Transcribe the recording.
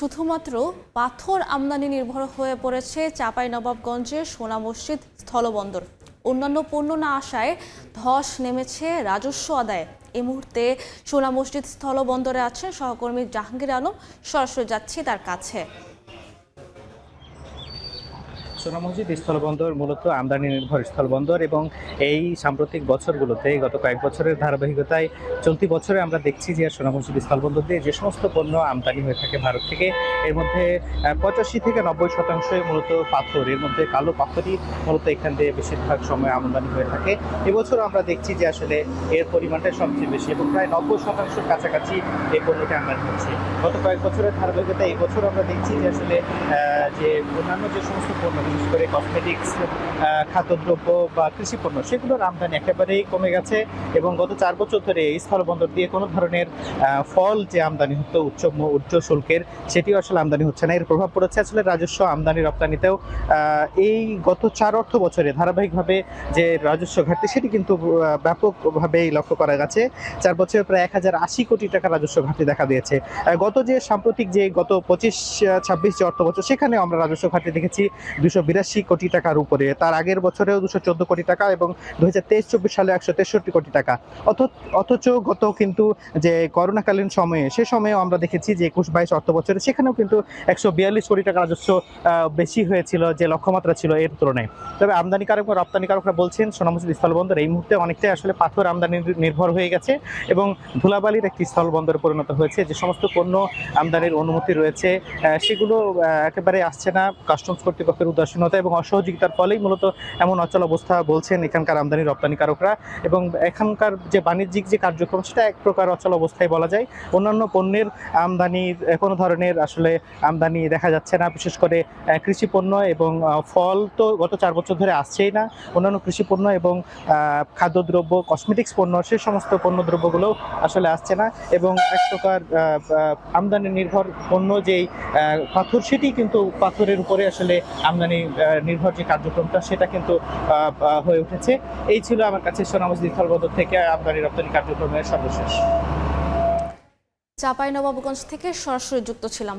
শুধুমাত্র পাথর আমদানি নির্ভর হয়ে পড়েছে চাঁপাইনবাবগঞ্জের সোনা মসজিদ স্থলবন্দর। অন্যান্য পণ্য না আসায় ধস নেমেছে রাজস্ব আদায়ে। এই মুহূর্তে সোনা মসজিদ স্থলবন্দরে আছেন সহকর্মী জাহাঙ্গীর আলম। সরাসরি যাচ্ছি তার কাছে। সোনা মসজিদ স্থলবন্দর মূলত আমদানি নির্ভর স্থলবন্দর এবং এই সাম্প্রতিক বছরগুলোতে গত কয়েক বছরের ধারাবাহিকতায় চলতি বছরে আমরা দেখছি যে সোনা মসজিদ স্থলবন্দর দিয়ে যে সমস্ত পণ্য আমদানি হয়ে থাকে ভারত থেকে, এর মধ্যে 85 থেকে 90% মূলত পাথর, এর মধ্যে কালো পাথরই মূলত এখান দিয়ে বেশিরভাগ সময় আমদানি হয়ে থাকে। এবছর আমরা দেখছি যে আসলে এর পরিমাণটা সবচেয়ে বেশি এবং প্রায় 90% কাছাকাছি এই পণ্যটি আমদানি হচ্ছে। গত কয়েক বছরের ধারাবাহিকতায় এই বছর আমরা দেখছি যে আসলে যে অন্যান্য যে সমস্ত পণ্য, বিশেষ করে কসমেটিক্স, খাদ্যদ্রব্য বা কৃষি পণ্য, সেগুলোর আমদানি একেবারেই কমে গেছে এবং গত 4 বছর ধরে এই স্থলবন্দর দিয়ে কোনো ধরনের ফল যে আমদানি হতো উচ্চ শুল্কের, সেটিও আসলে আমদানি হচ্ছে না। এর প্রভাব পড়েছে আসলে রাজস্ব আমদানি রপ্তানিতেও। এই গত 4 অর্থ বছরে ধারাবাহিকভাবে যে রাজস্ব ঘাটতি, সেটি কিন্তু ব্যাপকভাবেই লক্ষ্য করা গেছে। 4 বছরে প্রায় 1080 কোটি টাকা রাজস্ব ঘাটতি দেখা দিয়েছে। গত যে সাম্প্রতিক যে গত 25-26 যে অর্থ বছর, সেখানে আমরা রাজস্ব ঘাটতি দেখেছি 282 কোটি টাকার উপরে। তার আগের বছরেও 214 কোটি টাকা এবং 2023-24 সালে 163 কোটি টাকা। অথচ গত কিন্তু যে করোনাকালীন সময়ে, সে সময়েও আমরা দেখেছি যে 21-22 অর্থ বছরে সেখানেও কিন্তু 142 কোটি টাকা রাজস্ব বেশি হয়েছিল যে লক্ষ্যমাত্রা ছিল এর তুলনায়। তবে আমদানিকারক ও রপ্তানিকারকরা বলছেন সোনা মসজিদ স্থলবন্দর এই মুহূর্তে অনেকটাই আসলে পাথর আমদানি নির্ভর হয়ে গেছে এবং ধুলাবালির একটি স্থলবন্দরে পরিণত হয়েছে। যে সমস্ত পণ্য আমদানির অনুমতি রয়েছে সেগুলো একেবারে আসছে না। কাস্টমস কর্তৃপক্ষের উদাসীনতা এবং অসহযোগিতার ফলেই মূলত এমন অচল অবস্থা বলছেন এখানকার আমদানি রপ্তানিকারকরা। এবং এখানকার যে বাণিজ্যিক যে কার্যক্রম, সেটা এক প্রকার অচল অবস্থায় বলা যায়। অন্যান্য পণ্যের আমদানির কোনো ধরনের আসলে আমদানি দেখা যাচ্ছে না। বিশেষ করে কৃষি পণ্য এবং ফল তো গত 4 বছর ধরে আসছেই না। অন্যান্য কৃষি পণ্য এবং খাদ্যদ্রব্য, কসমেটিক্স পণ্য, সে সমস্ত পণ্যদ্রব্যগুলো আসলে আসছে না। এবং এক প্রকার আমদানি নির্ভর পণ্য যেই পাথর, সেটি কিন্তু পাথরের উপরে আসলে আমদানি নির্ভর যে কার্যক্রমটা, সেটা কিন্তু হয়ে উঠেছে। এই ছিল আমার কাছে সোনা মসজিদ স্থলবন্দর থেকে আমদানি রপ্তানি কার্যক্রমের সর্বশেষ। চাঁপাইনবাবগঞ্জ থেকে সরাসরি যুক্ত ছিলাম।